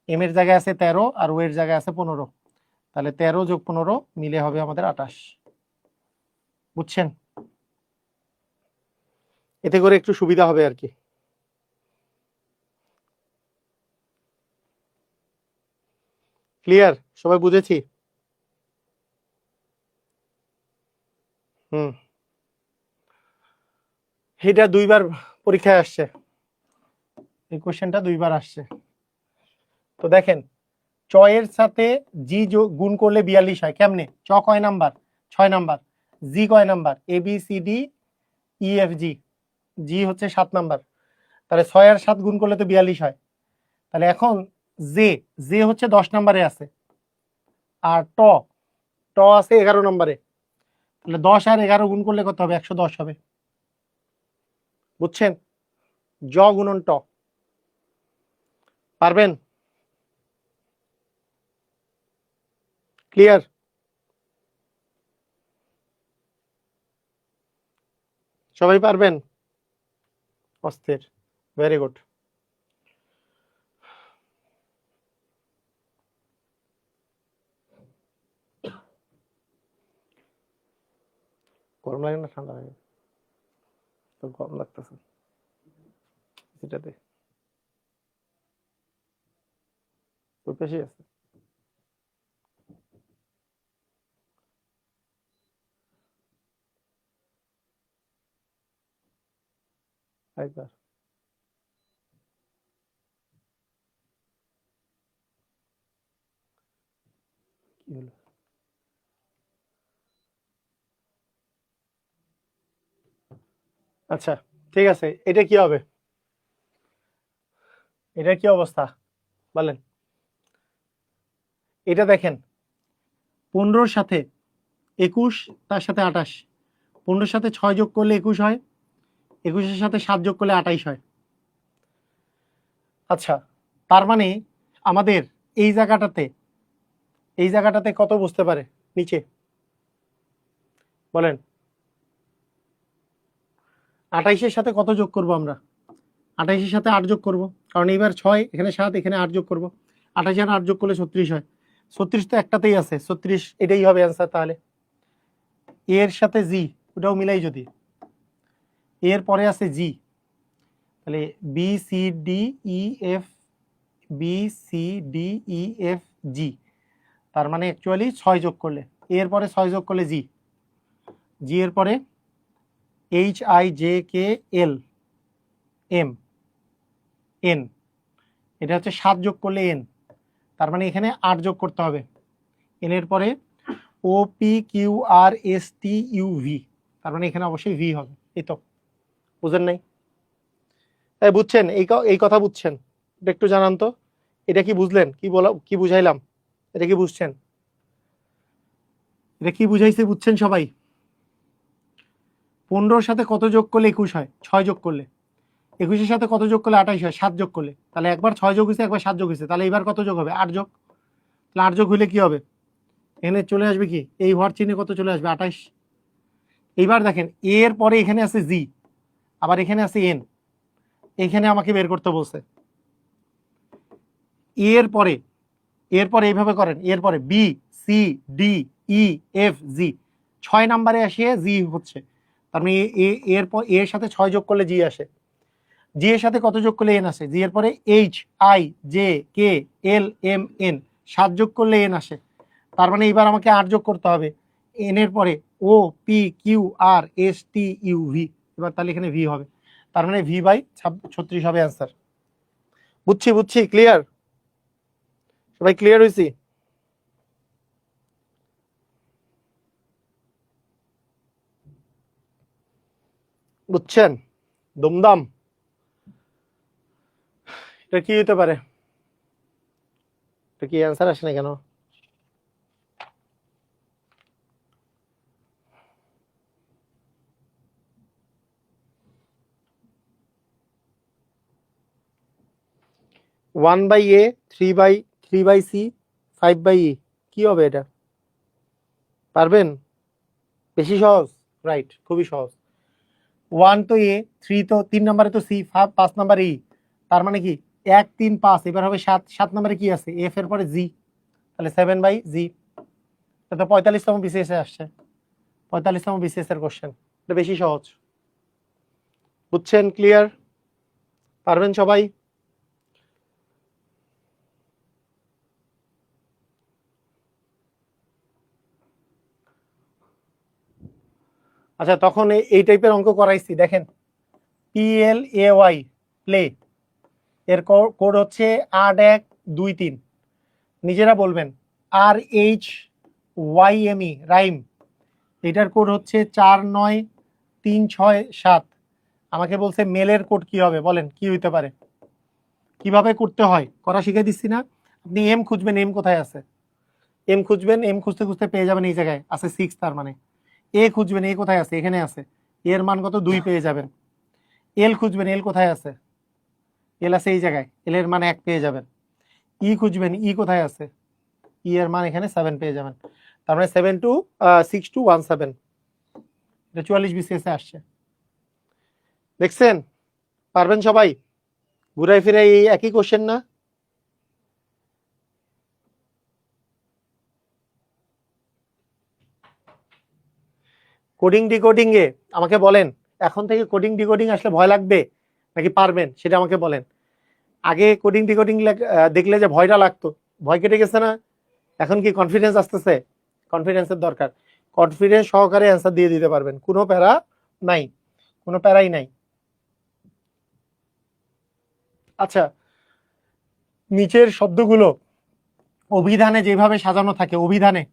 এম এর জায়গায় আছে 13 আর ও এর জায়গায় আছে 15, তাহলে 13 যোগ 15 মিলে হবে আমাদের 28। বুঝছেন? এতে করে একটু সুবিধা হবে আর কি। ক্লিয়ার? সবাই বুঝেছি? হুম, এটা 2বার পরীক্ষায় আসছে, এই কোশ্চেনটা 2বার আসছে। তো দেখেন, চ এর সাথে জি গুণ করলে 42 হয়। কেমনে? চ কয় নাম্বার? 6 নাম্বার। জি কয় number? A B C D E F G, G হচ্ছে 7 নাম্বার। তাহলে 6 আর 7 গুণ করলে তো 42 হয়। তাহলে এখন জে, জে হচ্ছে 10 নাম্বারে আছে, আর ট, ট আছে 11 নম্বরে। তাহলে 10 আর 11 গুণ করলে কত হবে? 110 হবে। বুঝছেন? জ গুণন ট। পারবেন? ক্লিয়ার? সবাই পারবেন? অস্থির, ভেরি গুড। গরম লাগে না ঠান্ডা লাগে? তো গরম লাগতেছে এটাতে, তো বেশি আছে। একবার কি হলো? আচ্ছা, ঠিক আছে। এটা কি হবে? এটা কি অবস্থা বলেন? এটা দেখেন, 15-র সাথে 21, তার সাথে 28, 15-র সাথে 6 যোগ করলে 21 হয়, 21-এর সাথে 7 যোগ করলে 28 হয়। আচ্ছা, তার মানে আমাদের এই জায়গাটাতে কত বুঝতে পারে নিচে বলেন? 28-এর সাথে কত যোগ করব আমরা? 28-এর সাথে 8 যোগ করব, কারণ এইবার 6, এখানে 7, এখানে 8 যোগ করব। 28 আর 8 যোগ করলে 36 হয়। 36 তো একটাতেই আছে, 36 এটাই হবে অ্যান্সার। তাহলে এর সাথে জি, ওটাও মিলাই, যদি এর পরে আছে জি, তাহলে B C D E F B C D E F G, তার মানে অ্যাকচুয়ালি 6 যোগ করলে, এর পরে 6 যোগ করলে জি, জি এর পরে H I J K L M N, এটা হচ্ছে 7 যোগ করলে এন, তার মানে এখানে 8 যোগ করতে হবে। এন এর পরে ও P Q R S T U V, তার মানে এখানে অবশ্যই ভি হবে। এই তো বুঝেন নাই? তাই বুঝছেন? এই কথা বুঝছেন? এটা একটু জানান তো, এটা কি বুঝলেন? কি বুঝাইলাম? এটা কি বুঝছেন? এটা কি বুঝাইছে বুঝছেন সবাই? 15-র সাথে কত যোগ করলে 21 হয়? 6 যোগ করলে। 21-এর সাথে কত যোগ করলে 28 হয়? 7 যোগ করলে। তাহলে একবার 6 যোগ হয়েছে, একবার 7 যোগ হয়েছে, তাহলে এবার কত যোগ হবে? 8 যোগ। তাহলে 8 যোগ হইলে কি হবে? এখানে চলে আসবে কি, এই হর চিহ্নে কত চলে আসবে? 28। এইবার দেখেন, এর পরে এখানে আছে জি, আবার এখানে আছে এন, এখানে আমাকে বের করতে বলছে। এরপরে এইভাবে করেন, এরপরে B C D E F G, 6 নাম্বারে আসে জি হচ্ছে, তার মানে এর সাথে 6 যোগ করলে জি আসে। জি এর সাথে কত যোগ করলে এন আসে? জি এর পরে H I J K L M N, 7 যোগ করলে এন আসে, তার মানে এবার আমাকে 8 যোগ করতে হবে। এন এর পরে ও P Q R S T U V, এবার তাহলে এখানে ভি হবে, তার মানে ভি বাই 36 হবে অ্যান্সার। বুঝছি, ক্লিয়ার? সবাই ক্লিয়ার হয়েছি? বুঝছেন? দুমদাম। এটা কি হতে পারে? এটা কি অ্যান্সার আসে না কেন? One by A, three by C, 5 by E, কি হবে এটা? পারবেন? বেশি সহজ? রাইট, খুবই সহজ। 1 তো এ, 3 তো 3 নম্বরে তো সি, 5 নম্বরে ই, তার মানে কি 1 3 5, এবার হবে 7 নম্বরে কি আছে? এফ এর পরে জি, তাহলে 7 বাই জি। এটা তো 45তম বিসিএস এ আসছে, 45তম বিসিএস এর কোশ্চেন, এটা বেশি সহজ। বুঝছেন? ক্লিয়ার? পারবেন সবাই? আচ্ছা, তখন এই টাইপের অঙ্ক করাইছি, দেখেন PLAY প্লে, এর কোড হচ্ছে 8123, নিজেরা বলবেন। RHYME রাইম, এটার কোড হচ্ছে 49367। আমাকে বলছে মেলের কোড কি হবে, বলেন কি হইতে পারে? কিভাবে করতে হয় করা শিখাই দিচ্ছি না? আপনি এম খুঁজবেন, এম কোথায় আছে? এম খুঁজবেন, এম খুঁজতে খুঁজতে পেয়ে যাবেন, এই জায়গায় আছে 6, তার মানে এ খুঁজবেন, এ কোথায় আছে? এখানে আছে, এর মান কত? 2 পেয়ে যাবেন। এল খুঁজবেন, এল কোথায় আছে? এল আছে এই জায়গায়, এল এর মান 1 পেয়ে যাবেন। ই খুঁজবেন, ই কোথায় আছে? ই এর মান এখানে 7 পেয়ে যাবেন, তার মানে 6217, এটা 44 বিসিএস এ আসছে। দেখছেন? পারবেন সবাই? ঘুরাই ফিরাই এই একই কোশ্চেন না? কোডিং ডিকোডিং এ আমাকে বলেন, এখন থেকে কোডিং ডিকোডিং আসলে ভয় লাগবে নাকি পারবেন, সেটা আমাকে বলেন। আগে কোডিং ডিকোডিং দেখলে যে ভয়টা লাগতো, ভয় কেটে গেছে না? এখন কি কনফিডেন্স আসতেছে? কনফিডেন্সের দরকার, কনফিডেন্স সহকারে অ্যান্সার দিয়ে দিতে পারবেন, কোনো প্যারা নাই, কোনো প্যারাই নাই। আচ্ছা, নিচের শব্দগুলো অভিধানে যেভাবে সাজানো থাকে, অভিধানে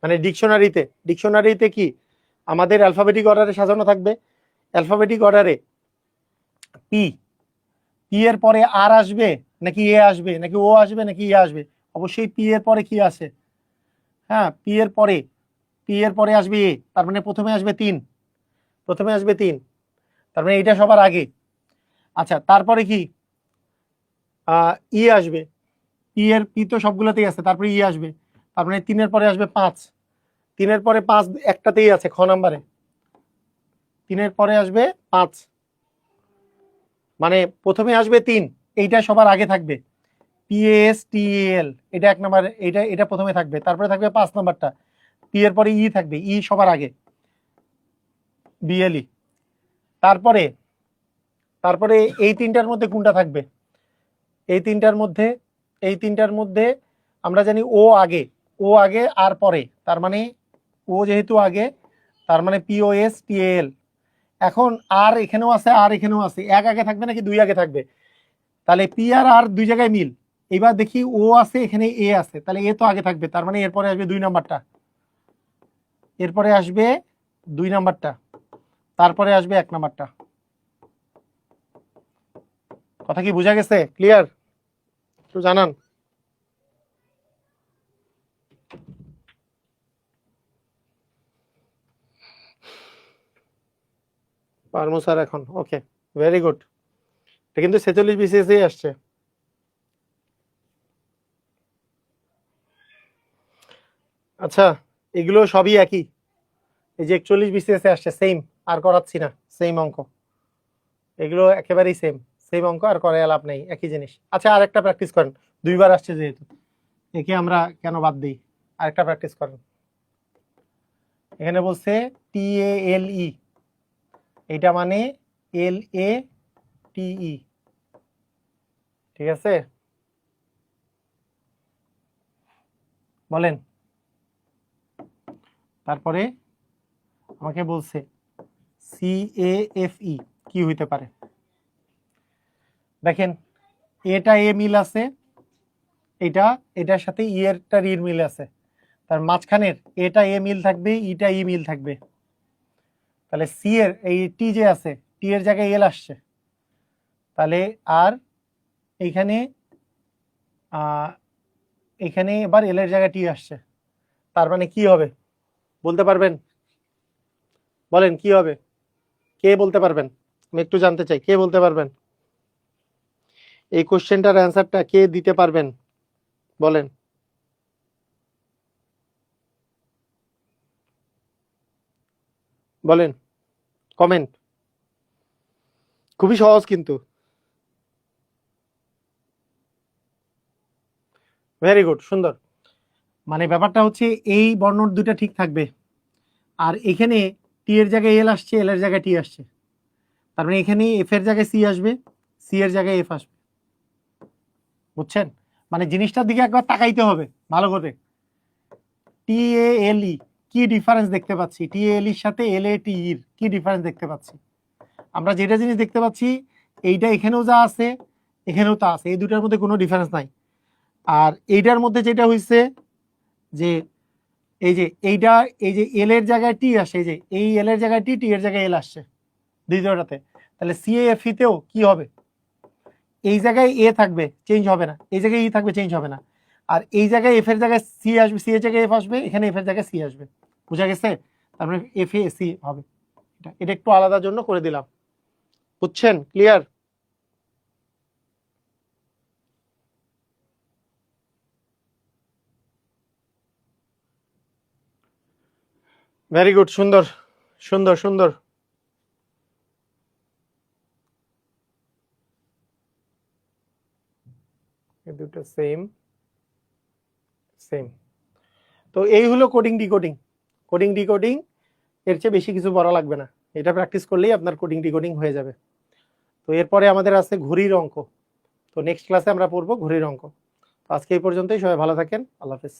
মানে ডিকশনারিতে কি আমাদের অ্যালফাবেটিক অর্ডারে সাজানো থাকবে? অ্যালফাবেটিক অর্ডারে পি, পি এর পরে আর আসবে নাকি এ আসবে নাকি ও আসবে নাকি ই আসবে? অবশ্যই পি এর পরে কি আসে? হ্যাঁ, পি এর পরে আসবে এ, তার মানে প্রথমে আসবে 3, তার মানে এটা সবার আগে। আচ্ছা, তারপরে কি ই আসবে, পি তো সবগুলোতেই আছে, তারপরে ই আসবে, তার মানে 3 এর পরে আসবে 5, 3 এর পরে 5 একটাতেই আছে, খ নাম্বারে 3 এর পরে আসবে 5, মানে প্রথমে আসবে 3, এইটা সবার আগে থাকবে, PASTAL, এটা 1 নাম্বার, এটা প্রথমে থাকবে, তারপরে থাকবে 5 নাম্বারটা, পি এর পরে ই থাকবে, ই সবার আগে, BLE। তারপরে এই 3টার মধ্যে কোনটা থাকবে? এই তিনটার মধ্যে আমরা জানি ও আগে আর পরে, তার মানে ও যেহেতু আগে, তার মানে পিওএস টিএল। এখন আর এখানেও আছে, আর এখানেও আছে, এক আগে থাকবে নাকি দুই আগে থাকবে? তাহলে পি আর দুই জায়গায় মিল। এবার দেখি ও আছে, এখানে এ আছে, তাহলে এ তো আগে থাকবে, তার মানে এরপরে আসবে দুই নাম্বারটা, এরপরে আসবে দুই নাম্বারটা, তারপরে আসবে এক নাম্বারটা। কথা কি বোঝা গেছে? ক্লিয়ার? একটু জানান। পারমো স্যার এখন? ওকে, ভেরি গুড। এটা কিন্তু 46 বিসিএস আসছে। আচ্ছা, এগুলো সবই একই। এই যে 41 বিসিএস আসছে, সেম, আর করাচ্ছি না, সেম অঙ্ক। এগুলো একেবারেই সেম অঙ্ক, আর করে লাভ নেই, একই জিনিস। আচ্ছা, আরেকটা প্র্যাকটিস করেন, দুইবার আসছে যেহেতু, একে আমরা কেন বাদ দিই? আরেকটা প্র্যাকটিস করেন। এখানে বলছে TALE, এটা মানে LATE, ঠিক আছে? বলেন। তারপরে আমাকে বলছে CAFE কি হইতে পারে? দেখেন, এটা এ মিল আছে, এটার সাথে ই এরটার ইর মিল আছে, তার মাঝখানের এটা এ মিল থাকবে, ইটা ই মিল থাকবে। তাহলে সি এর এই টি যে আছে, টি এর জায়গায় এল আসছে, তাহলে আর এইখানে এখানে এবার এল এর জায়গায় টি আসছে, তার মানে কি হবে বলতে পারবেন? বলেন কি হবে? কে বলতে পারবেন? আমি একটু জানতে চাই, কে বলতে পারবেন? এই কোশ্চেনটার অ্যান্সারটা কে দিতে পারবেন? বলেন। বলেন, কমেন্ট। খুবই সহজ কিন্তু। ভেরি গুড, সুন্দর। মানে ব্যাপারটা হচ্ছে এই বর্ণ দুইটা ঠিক থাকবে, আর এখানে টি এর জায়গায় এল আসছে, এল এর জায়গায় টি আসছে, তার মানে এখানে এফ এর জায়গায় সি আসবে, সি এর জায়গায় এফ আসবে। বুঝছেন? মানে জিনিসটার দিকে একবার তাকাইতে হবে ভালো করে। TALE কি ডিফারেন্স দেখতে পাচ্ছি? TALE এর সাথে LATE এর কি ডিফারেন্স দেখতে পাচ্ছি? আমরা যেটা জিনিস দেখতে পাচ্ছি, এইটা এখানেও যা আছে এখানেও তা আছে, এই দুটার মধ্যে কোনো ডিফারেন্স নাই। আর এইটার মধ্যে যেটা হইছে যে এই যে এইটা, এই যে এল এর জায়গায় টি আসে, এই যে এই এল এর জায়গায় টি, টি এর জায়গায় এল আসছে দ্বিতীয়টাতে, তাহলে CAFE তেও কি হবে? এই জায়গায় এ থাকবে, চেঞ্জ হবে না, এই জায়গায় ই থাকবে, চেঞ্জ হবে না, আর এই জায়গায় এফ এর জায়গায় সি আসবে, সি এর জায়গায় এফ আসবে, এখানে এফ এর জায়গায় সি আসবে। বুঝা গেছে? তার মানে এফ এ সি হবে। এটা একটু আলাদার জন্য করে দিলাম। বুঝছেন? ক্লিয়ার? ভেরি গুড, সুন্দর সুন্দর সুন্দর। দুটো সেম সেম। তো এই হলো কোডিং ডিকোডিং। কোডিং ডিকোডিং এর চেয়ে বেশি কিছু বলা লাগবে না, এটা প্র্যাকটিস করলেই আপনার কোডিং ডিকোডিং হয়ে যাবে। তো এরপরে আমাদের আছে ঘড়ির অঙ্ক। তো নেক্সট ক্লাসে আমরা পড়বো ঘড়ির অঙ্ক। আজকে এই পর্যন্তই, সবাই ভালো থাকেন, আল্লাহ হাফেজ।